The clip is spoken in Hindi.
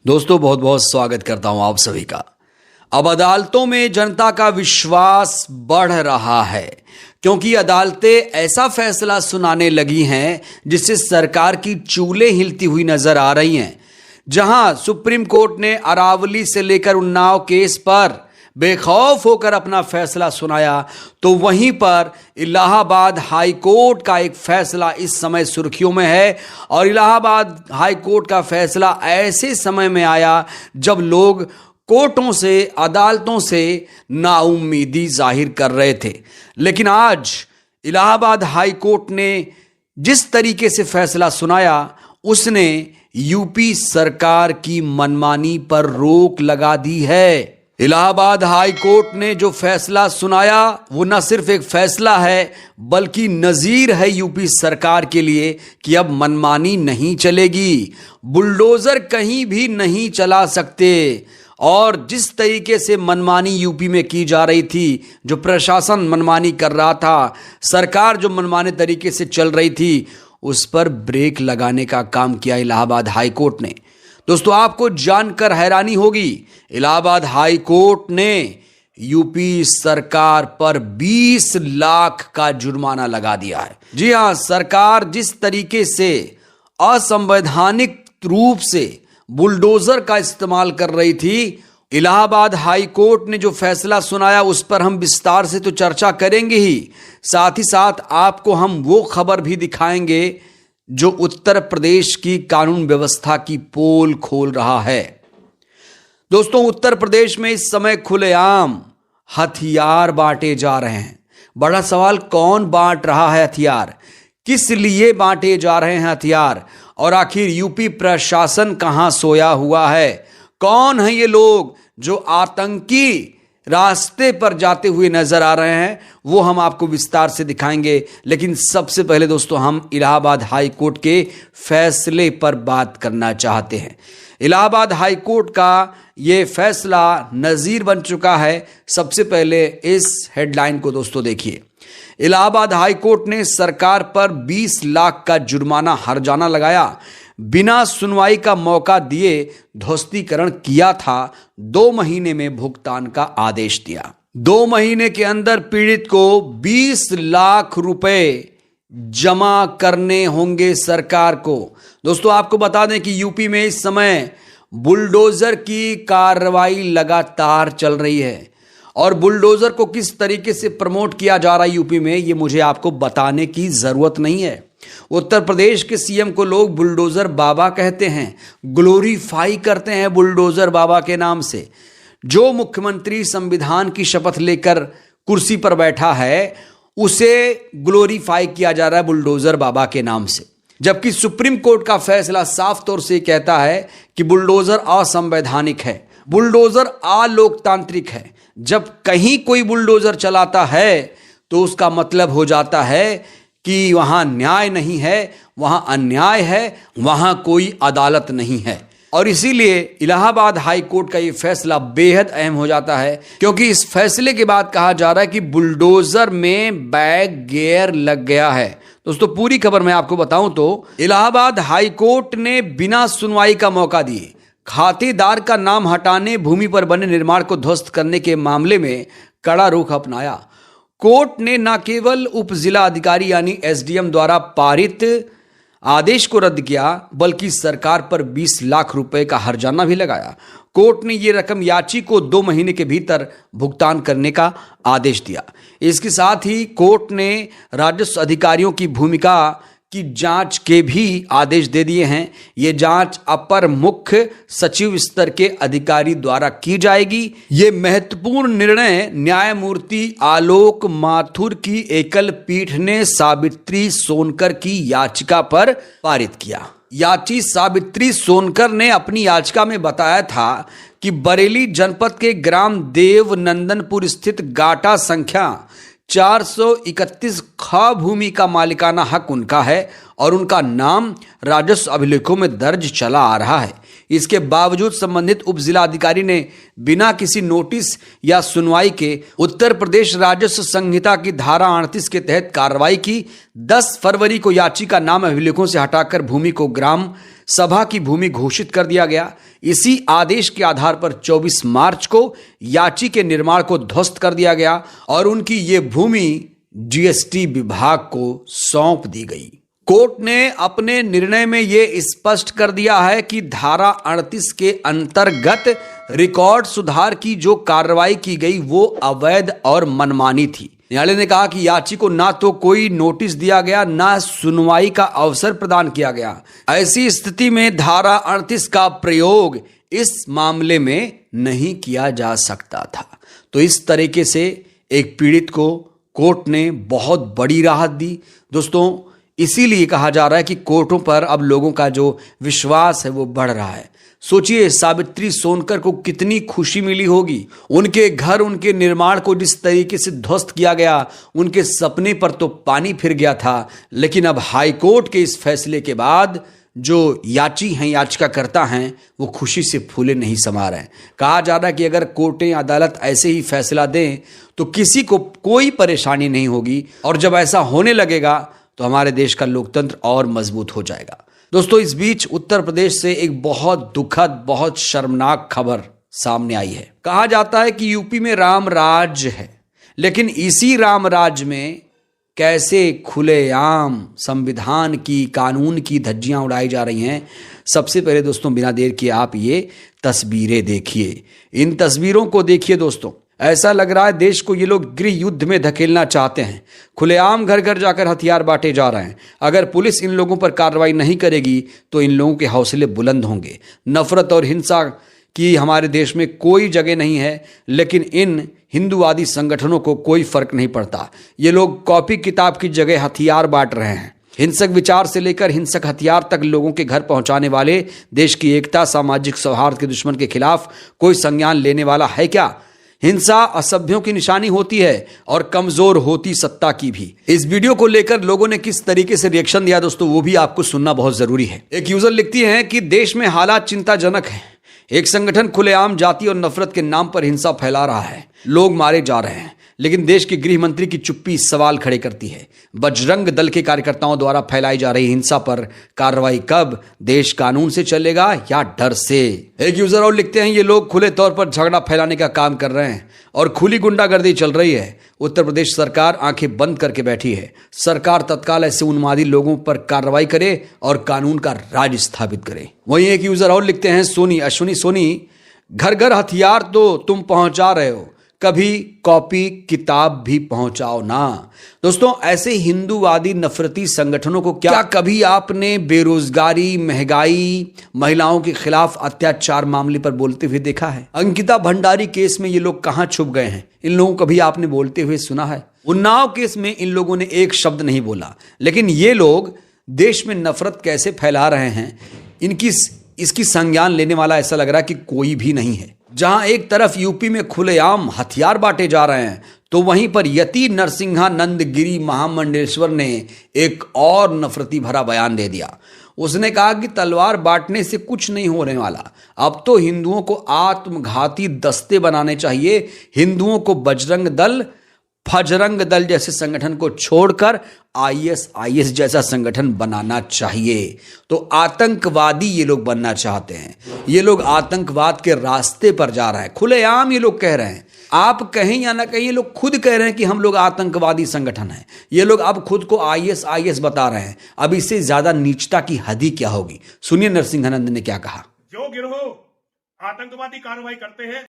दोस्तों बहुत बहुत स्वागत करता हूं आप सभी का। अब अदालतों में जनता का विश्वास बढ़ रहा है क्योंकि अदालतें ऐसा फैसला सुनाने लगी हैं जिससे सरकार की चूलें हिलती हुई नजर आ रही हैं। जहां सुप्रीम कोर्ट ने अरावली से लेकर उन्नाव केस पर बेखौफ होकर अपना फैसला सुनाया, तो वहीं पर इलाहाबाद हाई कोर्ट का एक फैसला इस समय सुर्खियों में है। और इलाहाबाद हाई कोर्ट का फैसला ऐसे समय में आया जब लोग कोर्टों से, अदालतों से नाउम्मीदी जाहिर कर रहे थे। लेकिन आज इलाहाबाद हाई कोर्ट ने जिस तरीके से फैसला सुनाया, उसने यूपी सरकार की मनमानी पर रोक लगा दी है। इलाहाबाद हाई कोर्ट ने जो फैसला सुनाया वो न सिर्फ एक फैसला है बल्कि नजीर है यूपी सरकार के लिए कि अब मनमानी नहीं चलेगी, बुलडोजर कहीं भी नहीं चला सकते। और जिस तरीके से मनमानी यूपी में की जा रही थी, जो प्रशासन मनमानी कर रहा था, सरकार जो मनमाने तरीके से चल रही थी, उस पर ब्रेक लगाने का काम किया इलाहाबाद हाई कोर्ट ने। दोस्तों आपको जानकर हैरानी होगी, इलाहाबाद हाई कोर्ट ने यूपी सरकार पर 20 लाख का जुर्माना लगा दिया है। जी हां, सरकार जिस तरीके से असंवैधानिक रूप से बुलडोजर का इस्तेमाल कर रही थी, इलाहाबाद हाई कोर्ट ने जो फैसला सुनाया उस पर हम विस्तार से तो चर्चा करेंगे ही, साथ ही साथ आपको हम वो खबर भी दिखाएंगे जो उत्तर प्रदेश की कानून व्यवस्था की पोल खोल रहा है। दोस्तों उत्तर प्रदेश में इस समय खुलेआम हथियार बांटे जा रहे हैं। बड़ा सवाल, कौन बांट रहा है हथियार, किस लिए बांटे जा रहे हैं हथियार, और आखिर यूपी प्रशासन कहां सोया हुआ है? कौन है ये लोग जो आतंकी रास्ते पर जाते हुए नजर आ रहे हैं? वो हम आपको विस्तार से दिखाएंगे। लेकिन सबसे पहले दोस्तों हम इलाहाबाद हाई कोर्ट के फैसले पर बात करना चाहते हैं। इलाहाबाद हाई कोर्ट का ये फैसला नजीर बन चुका है। सबसे पहले इस हेडलाइन को दोस्तों देखिए। इलाहाबाद हाई कोर्ट ने सरकार पर 20 लाख का जुर्माना हर्जाना लगाया, बिना सुनवाई का मौका दिए ध्वस्तीकरण किया था, 2 महीने में भुगतान का आदेश दिया। 2 महीने के अंदर पीड़ित को 20 लाख रुपए जमा करने होंगे सरकार को। दोस्तों आपको बता दें कि यूपी में इस समय बुलडोजर की कार्रवाई लगातार चल रही है, और बुलडोजर को किस तरीके से प्रमोट किया जा रहा है यूपी में, ये मुझे आपको बताने की जरूरत नहीं है। उत्तर प्रदेश के सीएम को लोग बुलडोजर बाबा कहते हैं, ग्लोरीफाई करते हैं बुलडोजर बाबा के नाम से। जो मुख्यमंत्री संविधान की शपथ लेकर कुर्सी पर बैठा है, उसे ग्लोरीफाई किया जा रहा है बुलडोजर बाबा के नाम से। जबकि सुप्रीम कोर्ट का फैसला साफ तौर से कहता है कि बुलडोजर असंवैधानिक है, बुलडोजर अलोकतांत्रिक है। जब कहीं कोई बुलडोजर चलाता है तो उसका मतलब हो जाता है कि वहां न्याय नहीं है, वहां अन्याय है, वहां कोई अदालत नहीं है। और इसीलिए इलाहाबाद हाई कोर्ट का यह फैसला बेहद अहम हो जाता है, क्योंकि इस फैसले के बाद कहा जा रहा है कि बुलडोजर में बैक गियर लग गया है। दोस्तों पूरी खबर मैं आपको बताऊं तो इलाहाबाद हाई कोर्ट ने बिना सुनवाई का मौका दिए खातेदार का नाम हटाने, भूमि पर बने निर्माण को ध्वस्त करने के मामले में कड़ा रुख अपनाया। कोर्ट ने न केवल उप जिला अधिकारी यानी एसडीएम द्वारा पारित आदेश को रद्द किया, बल्कि सरकार पर 20 लाख रुपए का हर्जाना भी लगाया। कोर्ट ने यह रकम याची को 2 महीने के भीतर भुगतान करने का आदेश दिया। इसके साथ ही कोर्ट ने राजस्व अधिकारियों की भूमिका की जांच के भी आदेश दे दिए हैं। ये जांच अपर मुख्य सचिव स्तर के अधिकारी द्वारा की जाएगी। ये महत्वपूर्ण निर्णय न्यायमूर्ति आलोक माथुर की एकल पीठ ने सावित्री सोनकर की याचिका पर पारित किया। याची सावित्री सोनकर ने अपनी याचिका में बताया था कि बरेली जनपद के ग्राम देवनंदनपुर स्थित गाटा संख्या 431 ख भूमि का मालिकाना हक उनका है और उनका नाम राजस्व अभिलेखों में दर्ज चला आ रहा है। इसके बावजूद संबंधित उप जिला अधिकारी ने बिना किसी नोटिस या सुनवाई के उत्तर प्रदेश राजस्व संहिता की धारा 38 के तहत कार्रवाई की। 10 फरवरी को याची का नाम अभिलेखों से हटाकर भूमि को ग्राम सभा की भूमि घोषित कर दिया गया। इसी आदेश के आधार पर 24 मार्च को याची के निर्माण को ध्वस्त कर दिया गया और उनकी ये भूमि जीएसटी विभाग को सौंप दी गई। कोर्ट ने अपने निर्णय में यह स्पष्ट कर दिया है कि धारा 38 के अंतर्गत रिकॉर्ड सुधार की जो कार्रवाई की गई वो अवैध और मनमानी थी। न्यायालय ने कहा कि याची को ना तो कोई नोटिस दिया गया, ना सुनवाई का अवसर प्रदान किया गया। ऐसी स्थिति में धारा 38 का प्रयोग इस मामले में नहीं किया जा सकता था। तो इस तरीके से एक पीड़ित को कोर्ट ने बहुत बड़ी राहत दी। दोस्तों, इसीलिए कहा जा रहा है कि कोर्टों पर अब लोगों का जो विश्वास है वो बढ़ रहा है। सोचिए, सावित्री सोनकर को कितनी खुशी मिली होगी। उनके घर, उनके निर्माण को जिस तरीके से ध्वस्त किया गया, उनके सपने पर तो पानी फिर गया था। लेकिन अब हाई कोर्ट के इस फैसले के बाद जो याची हैं, याचिकाकर्ता हैं, वो खुशी से फूले नहीं समा रहे हैं। कहा जा रहा है कि अगर कोर्टें, अदालत ऐसे ही फैसला दें तो किसी को कोई परेशानी नहीं होगी, और जब ऐसा होने लगेगा तो हमारे देश का लोकतंत्र और मजबूत हो जाएगा। दोस्तों, इस बीच उत्तर प्रदेश से एक बहुत दुखद, बहुत शर्मनाक खबर सामने आई है। कहा जाता है कि यूपी में राम राज है, लेकिन इसी राम राज में कैसे खुलेआम संविधान की, कानून की धज्जियां उड़ाई जा रही हैं। सबसे पहले दोस्तों, बिना देर किए आप ये तस्वीरें देखिए। इन तस्वीरों को देखिए दोस्तों, ऐसा लग रहा है देश को ये लोग गृह युद्ध में धकेलना चाहते हैं। खुलेआम घर घर जाकर हथियार बांटे जा रहे हैं। अगर पुलिस इन लोगों पर कार्रवाई नहीं करेगी तो इन लोगों के हौसले बुलंद होंगे। नफरत और हिंसा की हमारे देश में कोई जगह नहीं है, लेकिन इन हिंदूवादी संगठनों को कोई फर्क नहीं पड़ता। ये लोग कॉपी किताब की जगह हथियार बांट रहे हैं। हिंसक विचार से लेकर हिंसक हथियार तक लोगों के घर पहुंचाने वाले देश की एकता, सामाजिक सौहार्द के दुश्मन के खिलाफ कोई संज्ञान लेने वाला है क्या? हिंसा असभ्यों की निशानी होती है और कमजोर होती सत्ता की भी। इस वीडियो को लेकर लोगों ने किस तरीके से रिएक्शन दिया दोस्तों, वो भी आपको सुनना बहुत जरूरी है। एक यूजर लिखती हैं कि देश में हालात चिंताजनक हैं। एक संगठन खुलेआम जाति और नफरत के नाम पर हिंसा फैला रहा है। लोग मारे जा रहे हैं, लेकिन देश के गृह मंत्री की चुप्पी सवाल खड़े करती है। बजरंग दल के कार्यकर्ताओं द्वारा फैलाई जा रही हिंसा पर कार्रवाई कब? देश कानून से चलेगा या डर से? एक यूजर और लिखते हैं, ये लोग खुले तौर पर झगड़ा फैलाने का काम कर रहे हैं और खुली गुंडागर्दी चल रही है। उत्तर प्रदेश सरकार आंखें बंद करके बैठी है। सरकार तत्काल ऐसे उन्मादी लोगों पर कार्रवाई करे और कानून का राज स्थापित करे। वहीं एक यूजर और लिखते हैं, सोनी, अश्विनी सोनी, घर घर हथियार तो तुम पहुंचा रहे हो, कभी कॉपी किताब भी पहुंचाओ ना। दोस्तों, ऐसे हिंदूवादी नफरती संगठनों को क्या कभी आपने बेरोजगारी, महंगाई, महिलाओं के खिलाफ अत्याचार मामले पर बोलते हुए देखा है? अंकिता भंडारी केस में ये लोग कहां छुप गए हैं? इन लोगों को कभी आपने बोलते हुए सुना है? उन्नाव केस में इन लोगों ने एक शब्द नहीं बोला, लेकिन ये लोग देश में नफरत कैसे फैला रहे हैं, इसकी संज्ञान लेने वाला ऐसा लग रहा है कि कोई भी नहीं है। जहां एक तरफ यूपी में खुलेआम हथियार बांटे जा रहे हैं, तो वहीं पर यति नरसिंहानंद गिरी महामंडलेश्वर ने एक और नफरती भरा बयान दे दिया। उसने कहा कि तलवार बांटने से कुछ नहीं होने वाला, अब तो हिंदुओं को आत्मघाती दस्ते बनाने चाहिए। हिंदुओं को बजरंग दल, फजरंग दल जैसे संगठन को छोड़कर आईएसआईएस जैसा संगठन बनाना चाहिए। तो आतंकवादी ये लोग बनना चाहते हैं। ये लोग आतंकवाद के रास्ते पर जा रहे हैं। खुलेआम ये लोग कह रहे हैं, आप कहें या ना कहें, ये लोग खुद कह रहे हैं कि हम लोग आतंकवादी संगठन हैं। ये लोग अब खुद को आईएसआईएस बता रहे हैं। अब इससे ज्यादा नीचता की हद ही क्या होगी? सुनिए नरसिंहानंद ने क्या कहा। जो गिरोह आतंकवादी कार्रवाई करते हैं